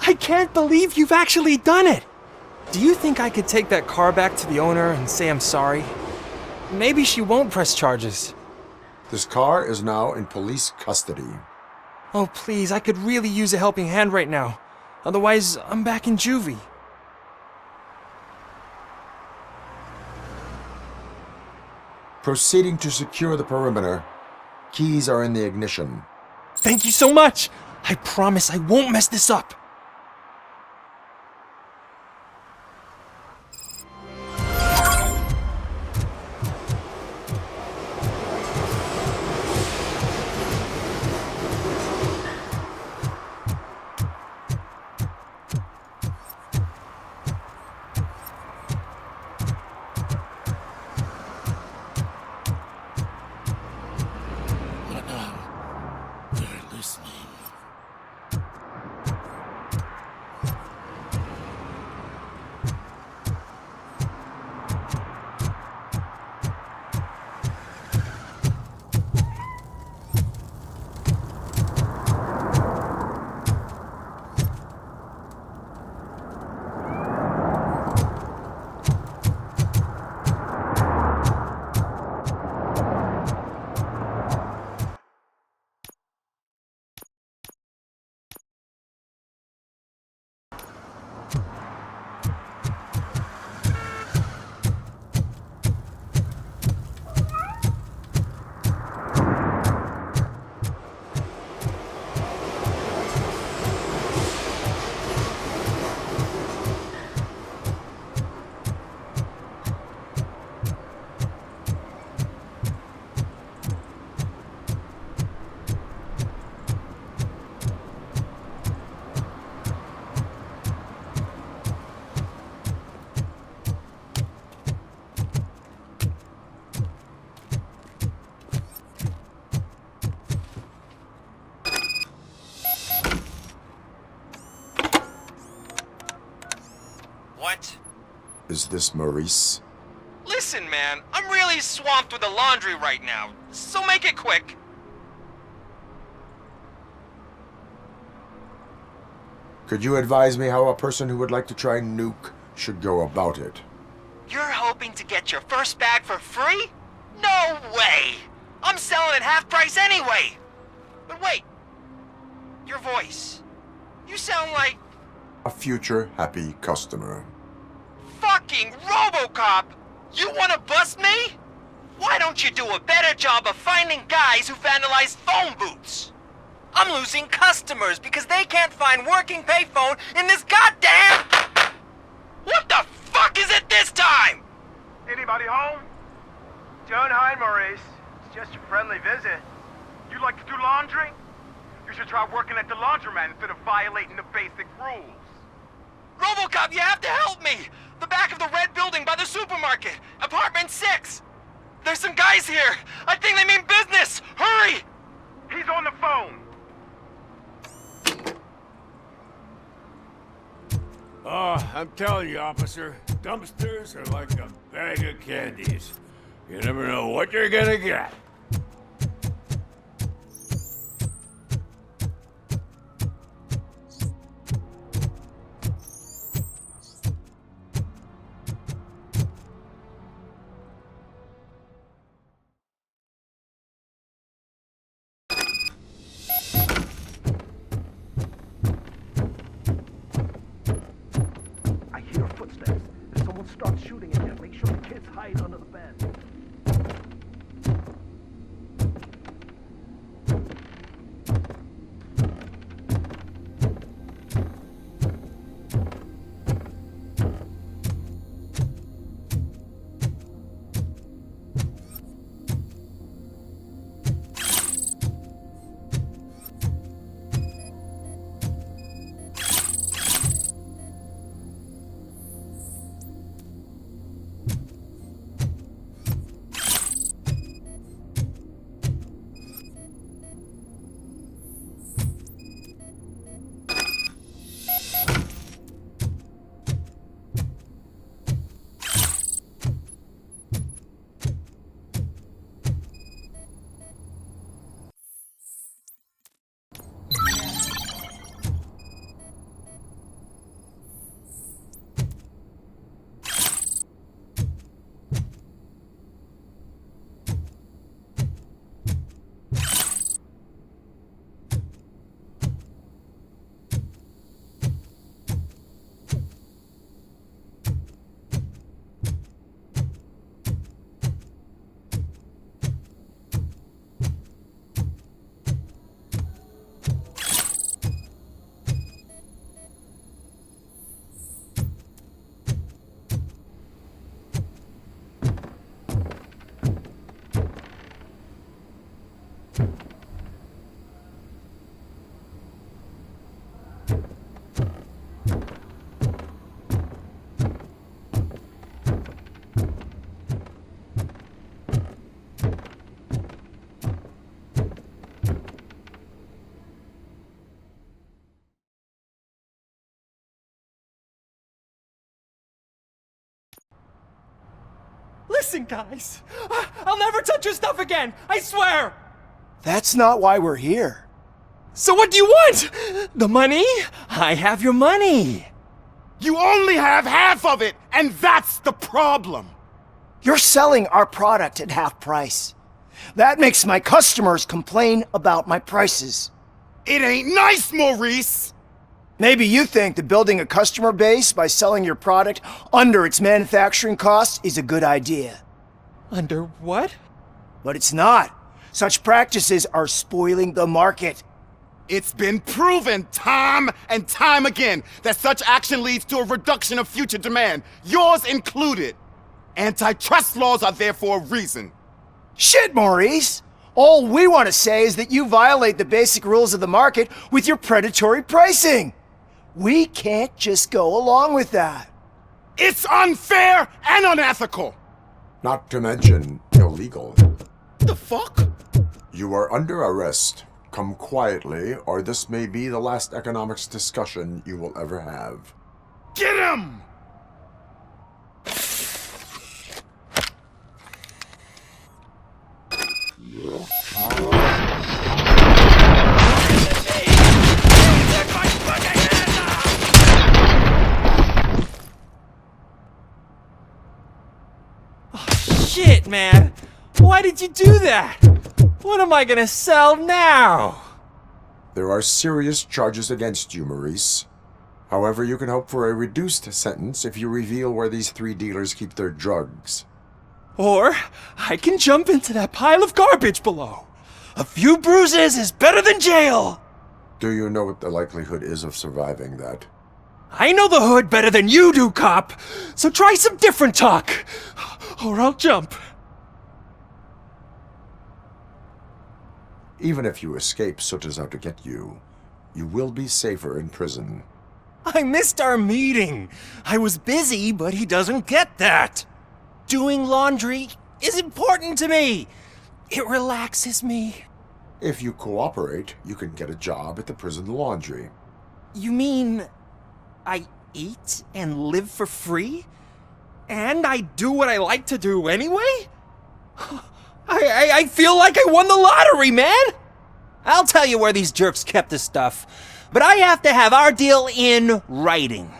I can't believe you've actually done it! Do you think I could take that car back to the owner and say I'm sorry? Maybe she won't press charges. This car is now in police custody. Oh, please, I could really use a helping hand right now. Otherwise, I'm back in juvie. Proceeding to secure the perimeter. Keys are in the ignition. Thank you so much! I promise I won't mess this up. What? Is this Maurice? Listen, man, I'm really swamped with the laundry right now, so make it quick. Could you advise me how a person who would like to try nuke should go about it? You're hoping to get your first bag for free? No way! I'm selling at half price anyway! But wait, your voice. You sound like A future happy customer. fucking Robocop! You wanna bust me? Why don't you do a better job of finding guys who vandalize phone booths? I'm losing customers because they can't find working payphone in this goddamn... What the fuck is it this time? Anybody home? Don't hide, Maurice. It's just a friendly visit. You like to do laundry? You should try working at the laundromat instead of violating the basic rules. Robocop, you have to help me! The back of the red building by the supermarket, apartment 6. There's some guys here. I think they mean business. Hurry! He's on the phone. Oh, I'm telling you, officer, dumpsters are like a bag of candies. You never know what you're gonna get. I hear footsteps. If someone starts shooting again, make sure the kids hide under the bed. Listen, guys. I'll never touch your stuff again. I swear. That's not why we're here. So what do you want? The money? I have your money. You only have half of it, and that's the problem. You're selling our product at half price. That makes my customers complain about my prices. It ain't nice, Maurice! Maybe you think that building a customer base by selling your product under its manufacturing cost is a good idea. Under what? But it's not. Such practices are spoiling the market. It's been proven time and time again that such action leads to a reduction of future demand, yours included. Antitrust laws are there for a reason. Shit, Maurice! All we want to say is that you violate the basic rules of the market with your predatory pricing. We can't just go along with that. It's unfair and unethical! Not to mention illegal. The fuck? You are under arrest. Come quietly, or this may be the last economics discussion you will ever have. Get him! Shit, man. Why did you do that? What am I gonna sell now? There are serious charges against you, Maurice. However, you can hope for a reduced sentence if you reveal where these 3 dealers keep their drugs. Or I can jump into that pile of garbage below. A few bruises is better than jail. Do you know what the likelihood is of surviving that? I know the hood better than you do, cop. So try some different talk, or I'll jump. Even if you escape Soot is out to get you, you will be safer in prison. I missed our meeting. I was busy, but he doesn't get that. Doing laundry is important to me. It relaxes me. If you cooperate, you can get a job at the prison laundry. You mean I eat and live for free? And I do what I like to do anyway? I feel like I won the lottery, man! I'll tell you where these jerks kept the stuff, but I have to have our deal in writing.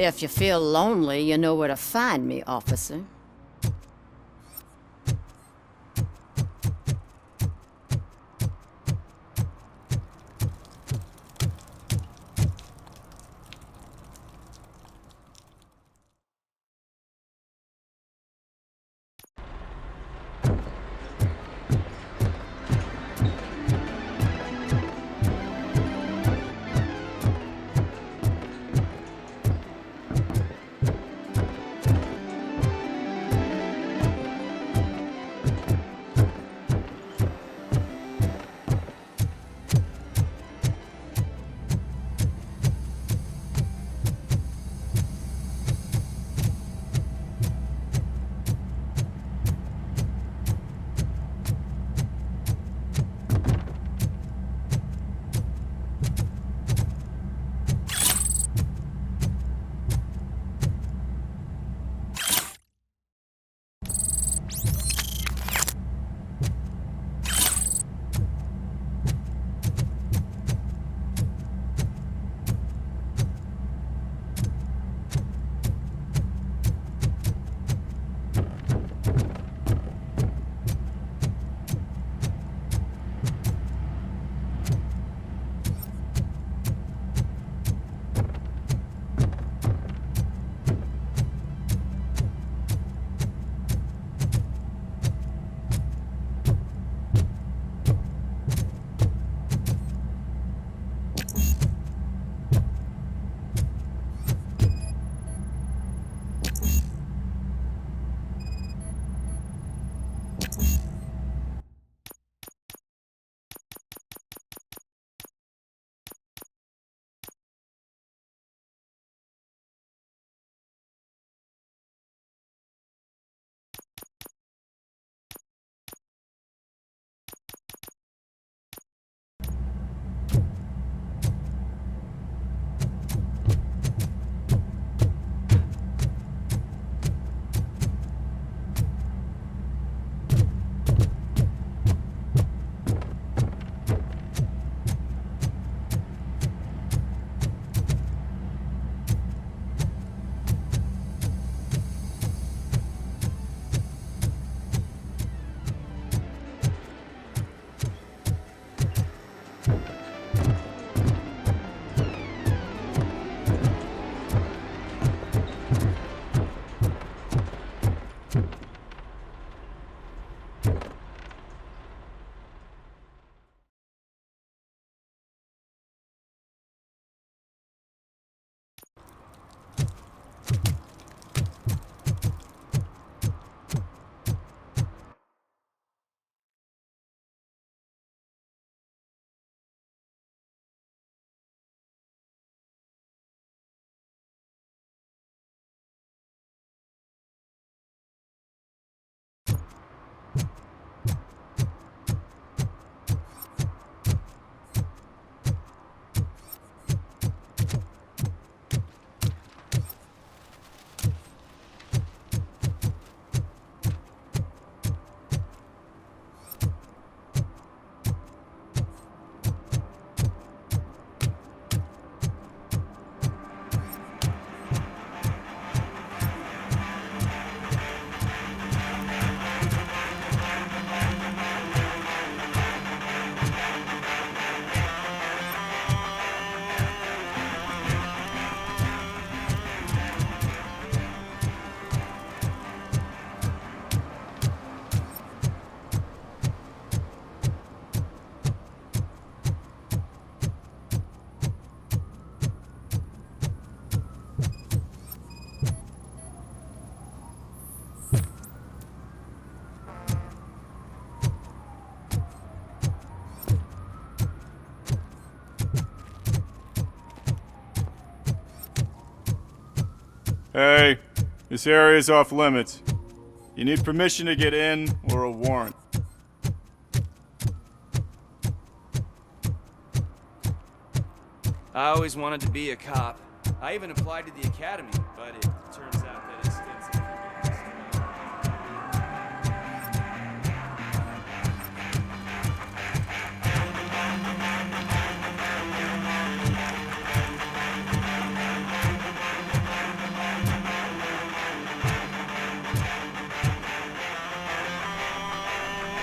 If you feel lonely, you know where to find me, officer. Hey, this area is off limits. You need permission to get in or a warrant. I always wanted to be a cop. I even applied to the academy, but it turns out that extensive...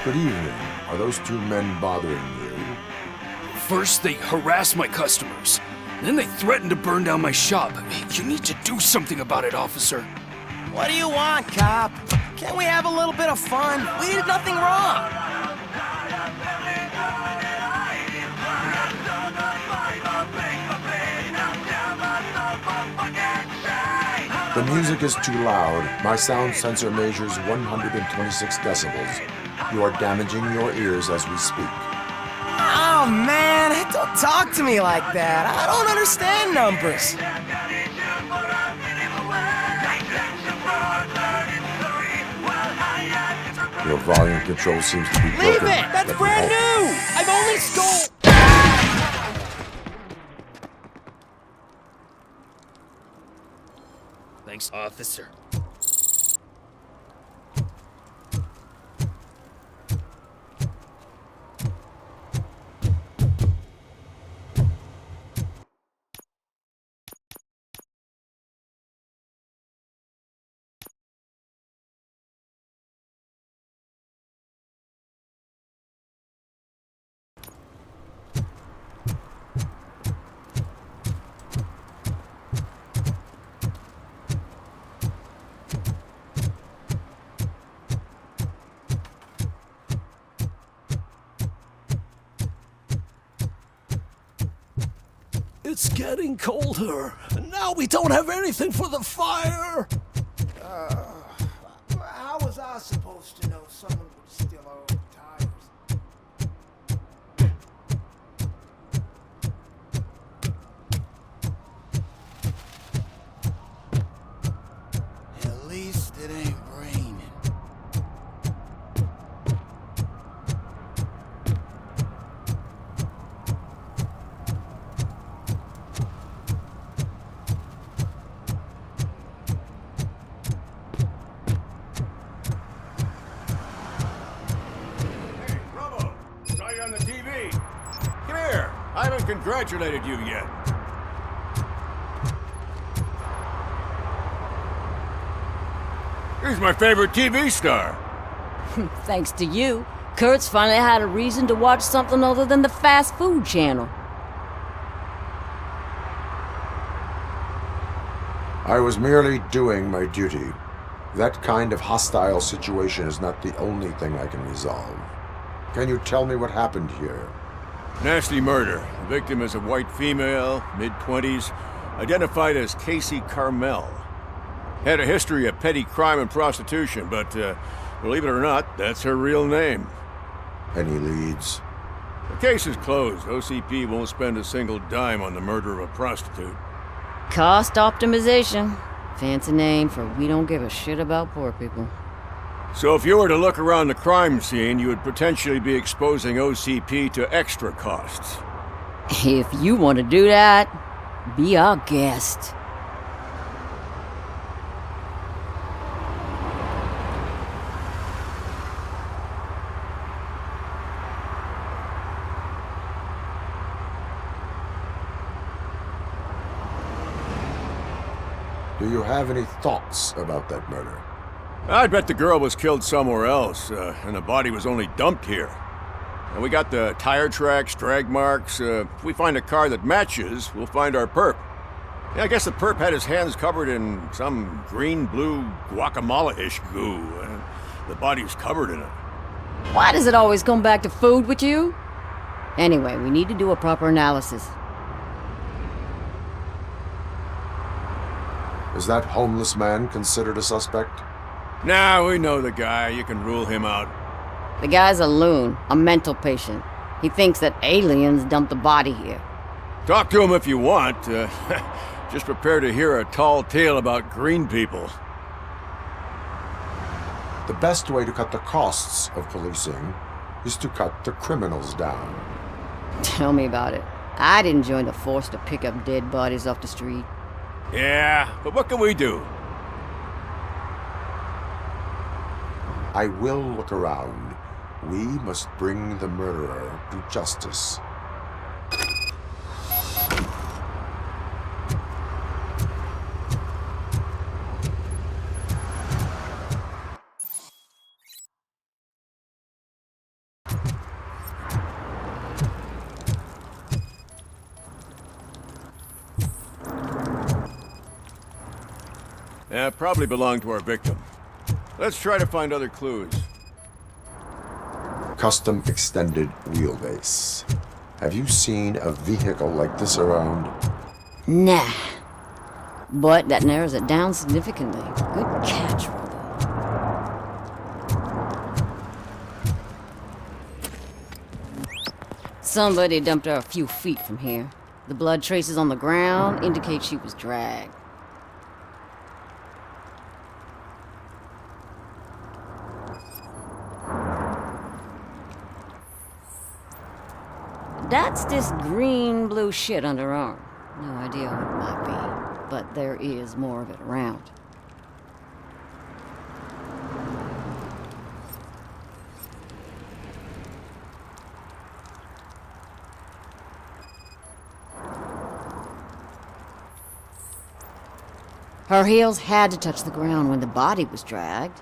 Good evening. Are those two men bothering you? First, they harass my customers. Then they threaten to burn down my shop. You need to do something about it, officer. What do you want, cop? Can't we have a little bit of fun? We did nothing wrong. The music is too loud. My sound sensor measures 126 decibels. You are damaging your ears as we speak. Oh, man, don't talk to me like that. I don't understand numbers. Your volume control seems to be broken. Leave it! That's Let me brand help. new! I've only stole... Thanks, officer. It's getting colder, and now we don't have anything for the fire. How was I supposed to know someone would steal our old tires? At least it ain't raining. On the TV. Come here. I haven't congratulated you yet. Here's my favorite TV star. Thanks to you, Kurt's finally had a reason to watch something other than the fast food channel. I was merely doing my duty. That kind of hostile situation is not the only thing I can resolve. Can you tell me what happened here? Nasty murder. The victim is a white female, mid-20s, identified as Casey Carmel. Had a history of petty crime and prostitution, but believe it or not, that's her real name. Any leads? The case is closed. OCP won't spend a single dime on the murder of a prostitute. Cost optimization. Fancy name for we don't give a shit about poor people. So if you were to look around the crime scene, you would potentially be exposing OCP to extra costs. If you want to do that, be our guest. Do you have any thoughts about that murder? I'd bet the girl was killed somewhere else, and the body was only dumped here. And we got the tire tracks, drag marks. If we find a car that matches, we'll find our perp. Yeah, I guess the perp had his hands covered in some green-blue guacamole-ish goo, and the body's covered in it. Why does it always come back to food with you? Anyway, we need to do a proper analysis. Is that homeless man considered a suspect? Nah, we know the guy. You can rule him out. The guy's a loon, a mental patient. He thinks that aliens dumped the body here. Talk to him if you want. Just prepare to hear a tall tale about green people. The best way to cut the costs of policing is to cut the criminals down. Tell me about it. I didn't join the force to pick up dead bodies off the street. Yeah, but what can we do? I will look around. We must bring the murderer to justice. Yeah, probably belonged to our victim. Let's try to find other clues. Custom extended wheelbase. Have you seen a vehicle like this around? Nah. But that narrows it down significantly. Good catch, Robo. Somebody dumped her a few feet from here. The blood traces on the ground indicate she was dragged. That's this green-blue shit under her arm. No idea what it might be, but there is more of it around. Her heels had to touch the ground when the body was dragged.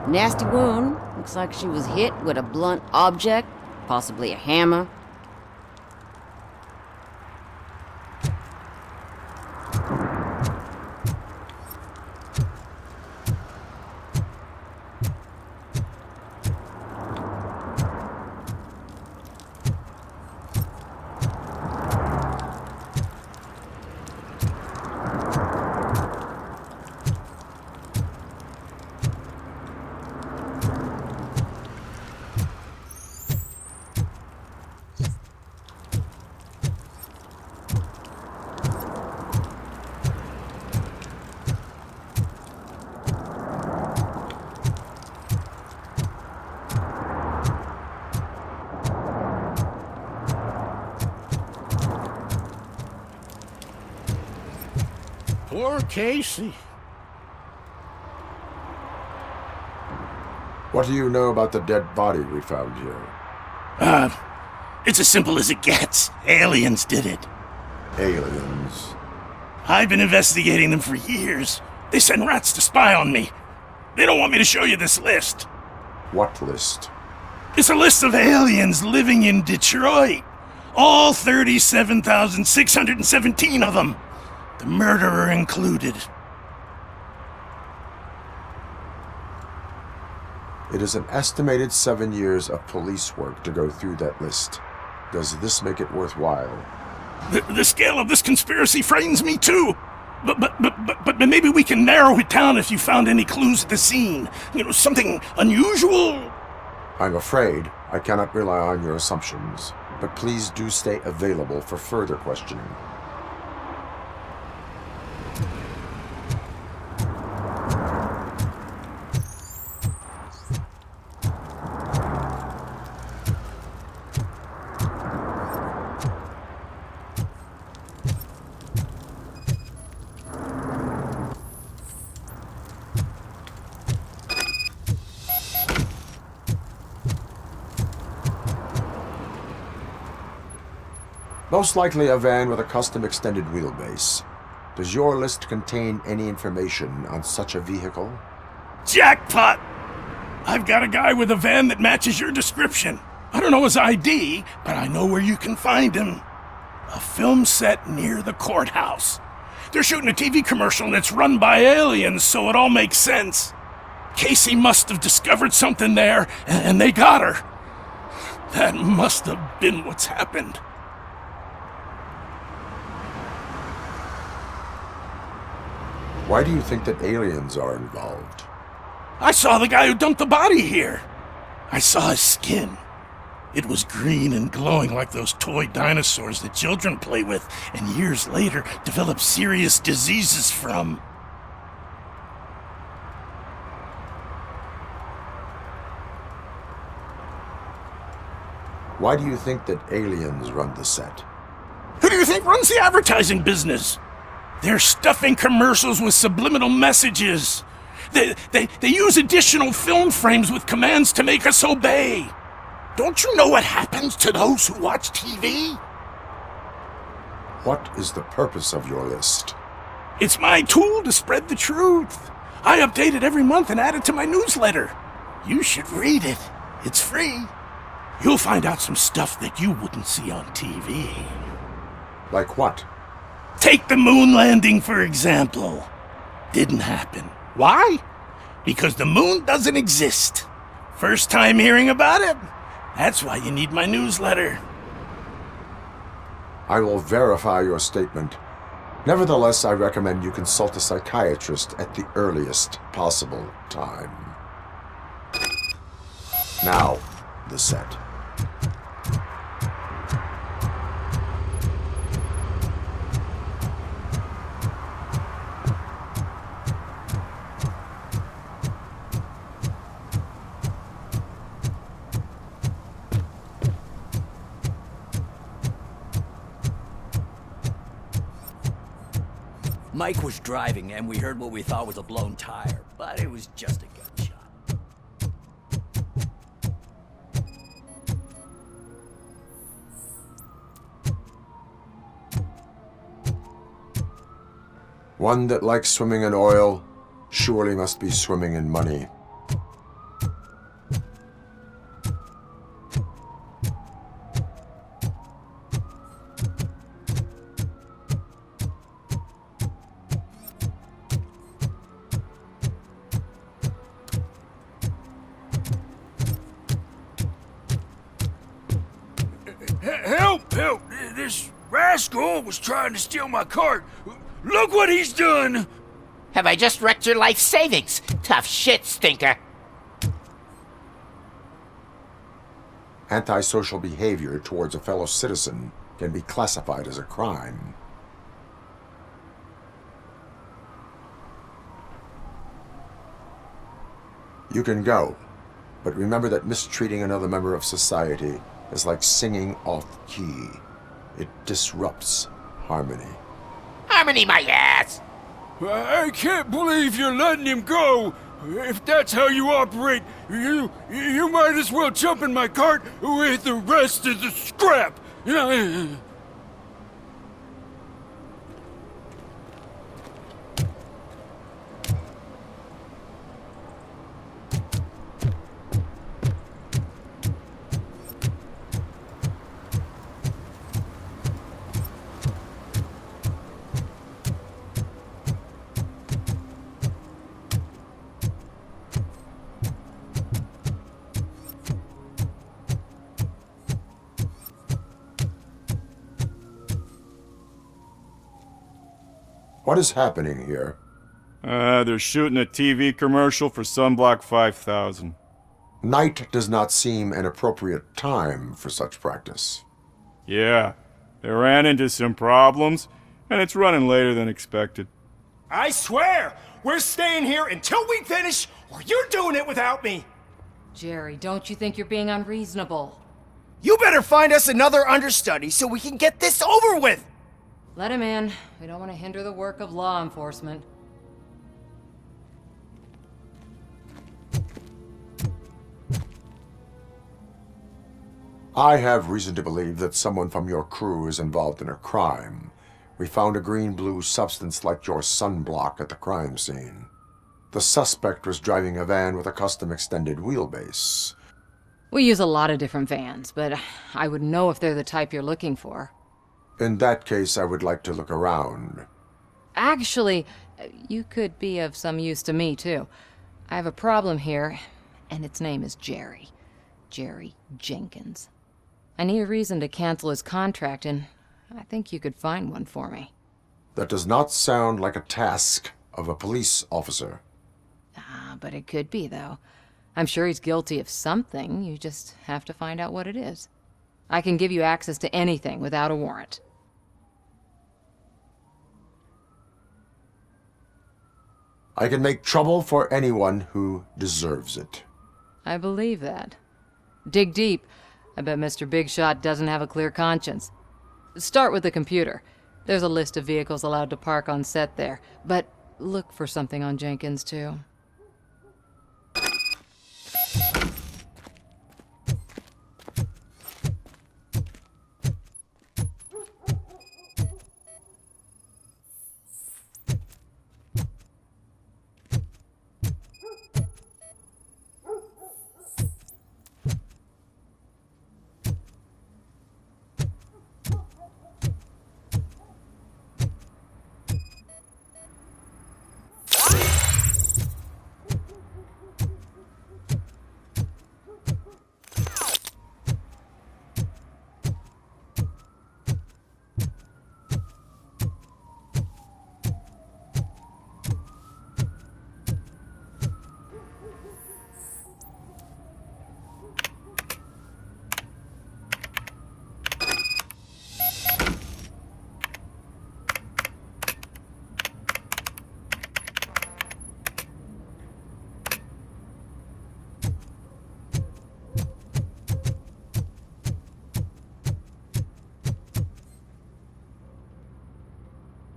Nasty wound. Looks like she was hit with a blunt object, possibly a hammer. Poor Casey. What do you know about the dead body we found here? It's as simple as it gets. Aliens did it. Aliens. I've been investigating them for years. They send rats to spy on me. They don't want me to show you this list. What list? It's a list of aliens living in Detroit. All 37,617 of them. The murderer included. It is an estimated 7 years of police work to go through that list. Does this make it worthwhile? The scale of this conspiracy frightens me too. But maybe we can narrow it down if you found any clues at the scene. You know, something unusual. I'm afraid I cannot rely on your assumptions, but please do stay available for further questioning. Most likely a van with a custom extended wheelbase. Does your list contain any information on such a vehicle? Jackpot! I've got a guy with a van that matches your description. I don't know his ID, but I know where you can find him. A film set near the courthouse. They're shooting a TV commercial and it's run by aliens, so it all makes sense. Casey must have discovered something there, and they got her. That must have been what's happened. Why do you think that aliens are involved? I saw the guy who dumped the body here. I saw his skin. It was green and glowing like those toy dinosaurs that children play with and years later develop serious diseases from. Why do you think that aliens run the set? Who do you think runs the advertising business? They're stuffing commercials with subliminal messages. They use additional film frames with commands to make us obey. Don't you know what happens to those who watch TV? What is the purpose of your list? It's my tool to spread the truth. I update it every month and add it to my newsletter. You should read it. It's free. You'll find out some stuff that you wouldn't see on TV. Like what? Take the moon landing, for example. Didn't happen. Why? Because the moon doesn't exist. First time hearing about it? That's why you need my newsletter. I will verify your statement. Nevertheless, I recommend you consult a psychiatrist at the earliest possible time. Now, the set. Mike was driving and we heard what we thought was a blown tire, but it was just a gunshot. One that likes swimming in oil surely must be swimming in money. Help! Help! This rascal was trying to steal my cart. Look what he's done! Have I just wrecked your life savings? Tough shit, stinker. Antisocial behavior towards a fellow citizen can be classified as a crime. You can go, but remember that mistreating another member of society is like singing off key. It disrupts harmony. Harmony my ass! I can't believe you're letting him go! If that's how you operate, you might as well jump in my cart with the rest of the scrap! What is happening here? They're shooting a TV commercial for Sunblock 5000. Night does not seem an appropriate time for such practice. Yeah, they ran into some problems, and it's running later than expected. I swear, we're staying here until we finish, or you're doing it without me. Jerry, don't you think you're being unreasonable? You better find us another understudy so we can get this over with. Let him in. We don't want to hinder the work of law enforcement. I have reason to believe that someone from your crew is involved in a crime. We found a green-blue substance like your sunblock at the crime scene. The suspect was driving a van with a custom extended wheelbase. We use a lot of different vans, but I wouldn't know if they're the type you're looking for. In that case, I would like to look around. Actually, you could be of some use to me, too. I have a problem here, and its name is Jerry. Jerry Jenkins. I need a reason to cancel his contract, and I think you could find one for me. That does not sound like a task of a police officer. But it could be, though. I'm sure he's guilty of something. You just have to find out what it is. I can give you access to anything without a warrant. I can make trouble for anyone who deserves it. I believe that. Dig deep. I bet Mr. Big Shot doesn't have a clear conscience. Start with the computer. There's a list of vehicles allowed to park on set there, but look for something on Jenkins, too.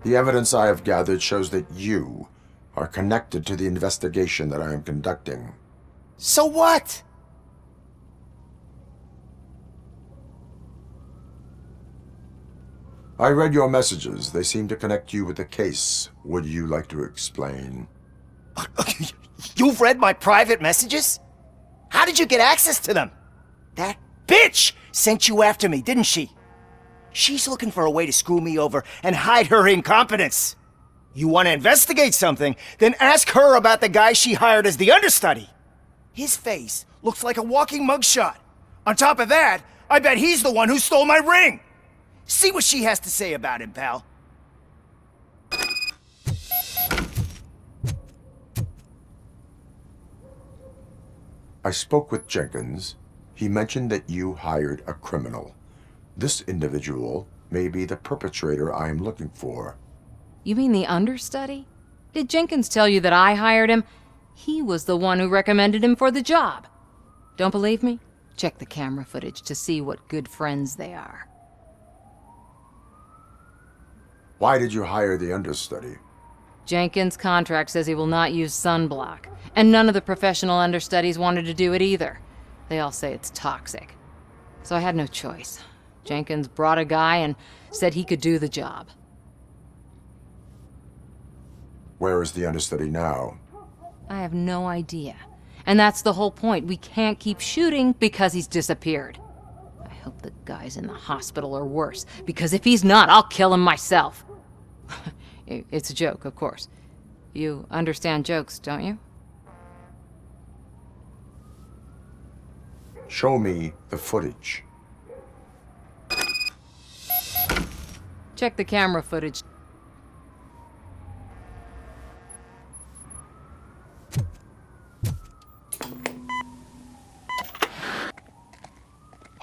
The evidence I have gathered shows that you are connected to the investigation that I am conducting. So what? I read your messages. They seem to connect you with the case. Would you like to explain? You've read my private messages? How did you get access to them? That bitch sent you after me, didn't she? She's looking for a way to screw me over and hide her incompetence. You want to investigate something, then ask her about the guy she hired as the understudy. His face looks like a walking mugshot. On top of that, I bet he's the one who stole my ring. See what she has to say about him, pal. I spoke with Jenkins. He mentioned that you hired a criminal. This individual may be the perpetrator I am looking for. You mean the understudy? Did Jenkins tell you that I hired him? He was the one who recommended him for the job. Don't believe me? Check the camera footage to see what good friends they are. Why did you hire the understudy? Jenkins' contract says he will not use sunblock, and none of the professional understudies wanted to do it either. They all say it's toxic. So I had no choice. Jenkins brought a guy and said he could do the job. Where is the understudy now? I have no idea. And that's the whole point. We can't keep shooting because he's disappeared. I hope the guy's in the hospital or worse, because if he's not, I'll kill him myself. It's a joke, of course. You understand jokes, don't you? Show me the footage. Check the camera footage.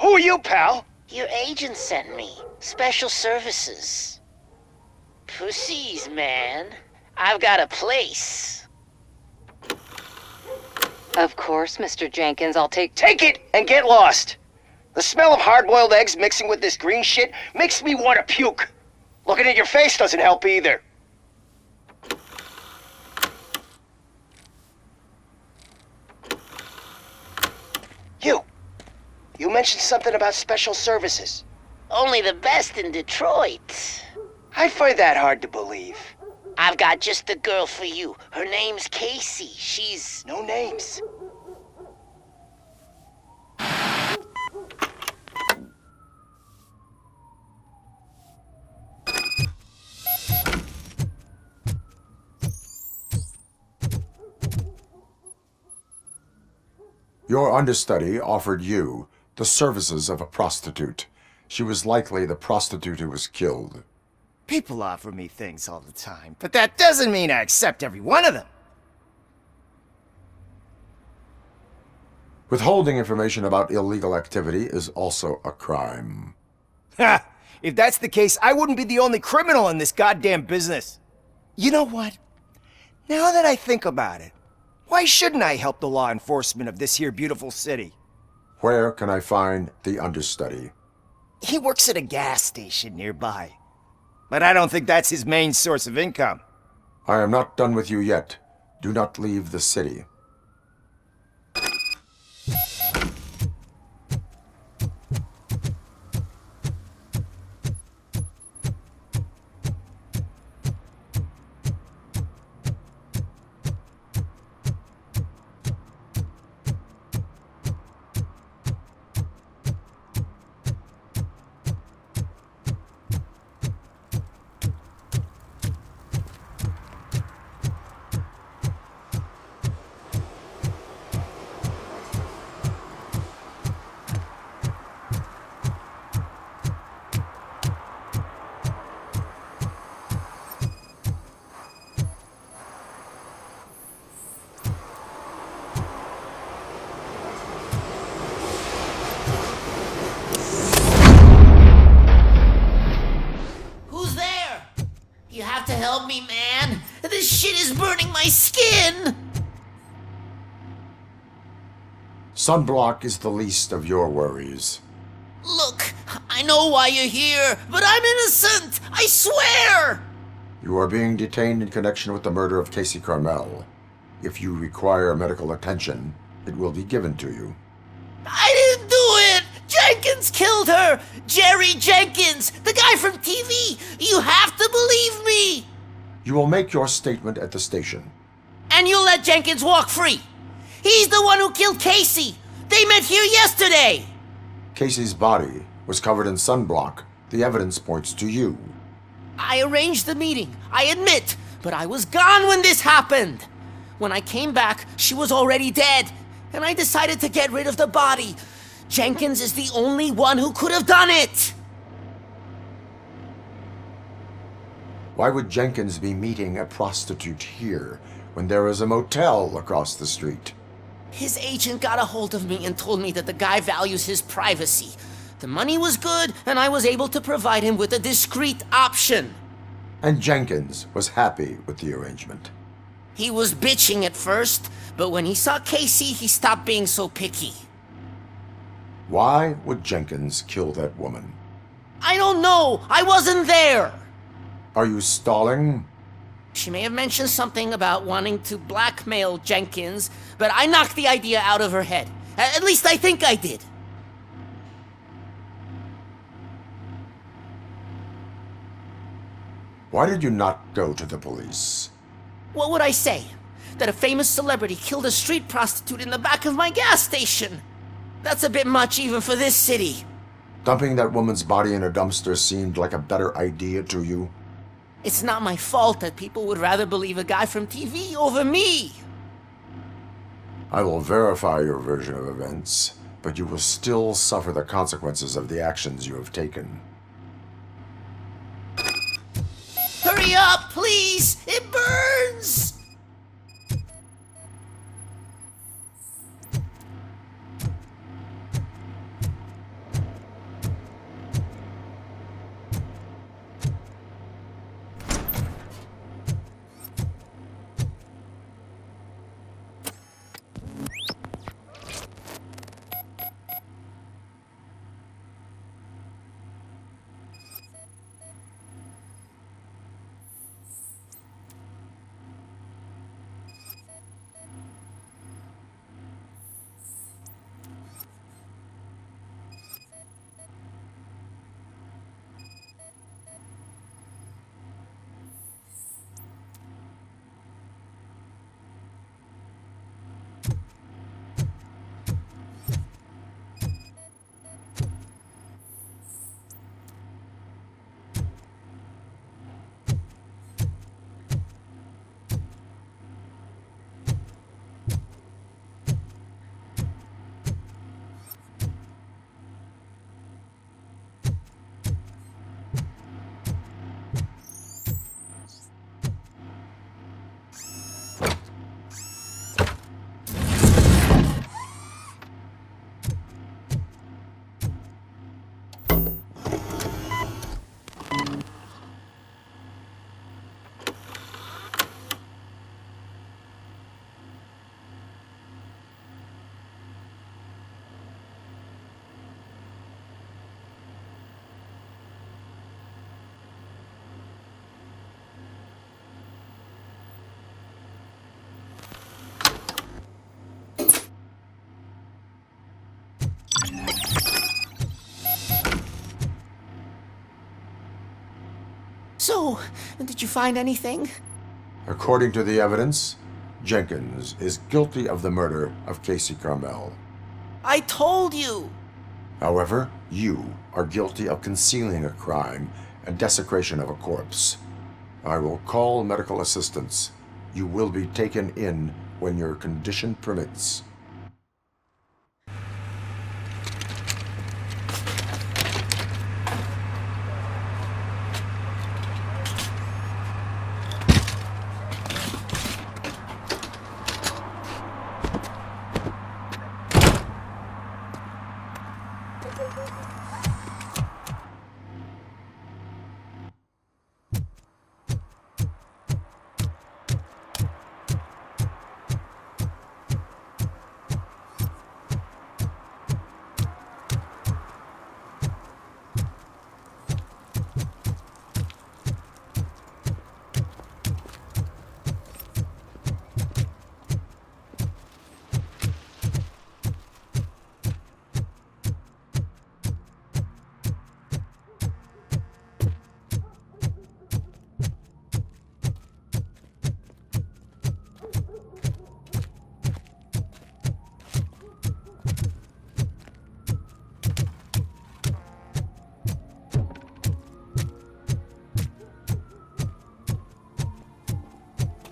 Who are you, pal? Your agent sent me. Special services. Pussies, man. I've got a place. Of course, Mr. Jenkins, I'll take Take it and get lost. The smell of hard-boiled eggs mixing with this green shit makes me want to puke. Looking at your face doesn't help either. You. You mentioned something about special services. Only the best in Detroit. I find that hard to believe. I've got just the girl for you. Her name's Casey. She's... No names. Your understudy offered you the services of a prostitute. She was likely the prostitute who was killed. People offer me things all the time, but that doesn't mean I accept every one of them. Withholding information about illegal activity is also a crime. Ha! If that's the case, I wouldn't be the only criminal in this goddamn business. You know what? Now that I think about it, why shouldn't I help the law enforcement of this here beautiful city? Where can I find the understudy? He works at a gas station nearby. But I don't think that's his main source of income. I am not done with you yet. Do not leave the city. Who's there? You have to help me, man. This shit is burning my skin. Sunblock is the least of your worries. Look, I know why you're here, but I'm innocent. I swear. You are being detained in connection with the murder of Casey Carmel. If you require medical attention, it will be given to you. I didn't do it. Jenkins killed her. Jerry Jenkins, the guy from TV. You have to believe me. You will make your statement at the station. And you'll let Jenkins walk free. He's the one who killed Casey. They met here yesterday. Casey's body was covered in sunblock. The evidence points to you. I arranged the meeting, I admit, but I was gone when this happened. When I came back, she was already dead, and I decided to get rid of the body. Jenkins is the only one who could have done it. Why would Jenkins be meeting a prostitute here when there is a motel across the street? His agent got a hold of me and told me that the guy values his privacy. The money was good, and I was able to provide him with a discreet option. And Jenkins was happy with the arrangement. He was bitching at first, but when he saw Casey, he stopped being so picky. Why would Jenkins kill that woman? I don't know. I wasn't there. Are you stalling? She may have mentioned something about wanting to blackmail Jenkins, but I knocked the idea out of her head. At least I think I did. Why did you not go to the police? What would I say? That a famous celebrity killed a street prostitute in the back of my gas station? That's a bit much even for this city. Dumping that woman's body in a dumpster seemed like a better idea to you? It's not my fault that people would rather believe a guy from TV over me. I will verify your version of events, but you will still suffer the consequences of the actions you have taken. Hurry up, please! It burns! So, did you find anything? According to the evidence, Jenkins is guilty of the murder of Casey Carmel. I told you! However, you are guilty of concealing a crime and desecration of a corpse. I will call medical assistance. You will be taken in when your condition permits.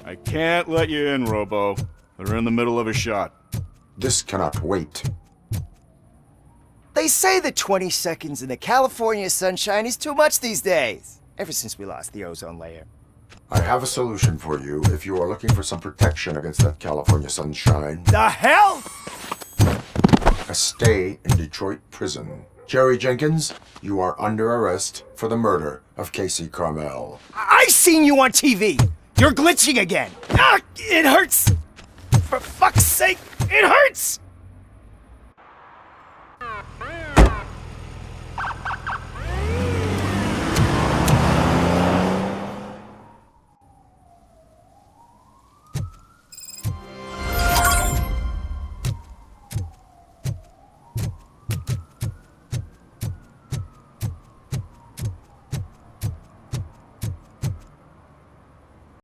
I can't let you in, Robo. They're in the middle of a shot. This cannot wait. They say that 20 seconds in the California sunshine is too much these days. Ever since we lost the ozone layer. I have a solution for you if you are looking for some protection against that California sunshine. The hell? A stay in Detroit prison. Jerry Jenkins, you are under arrest for the murder of Casey Carmel. I seen you on TV. You're glitching again. Ah, it hurts. For fuck's sake, it hurts.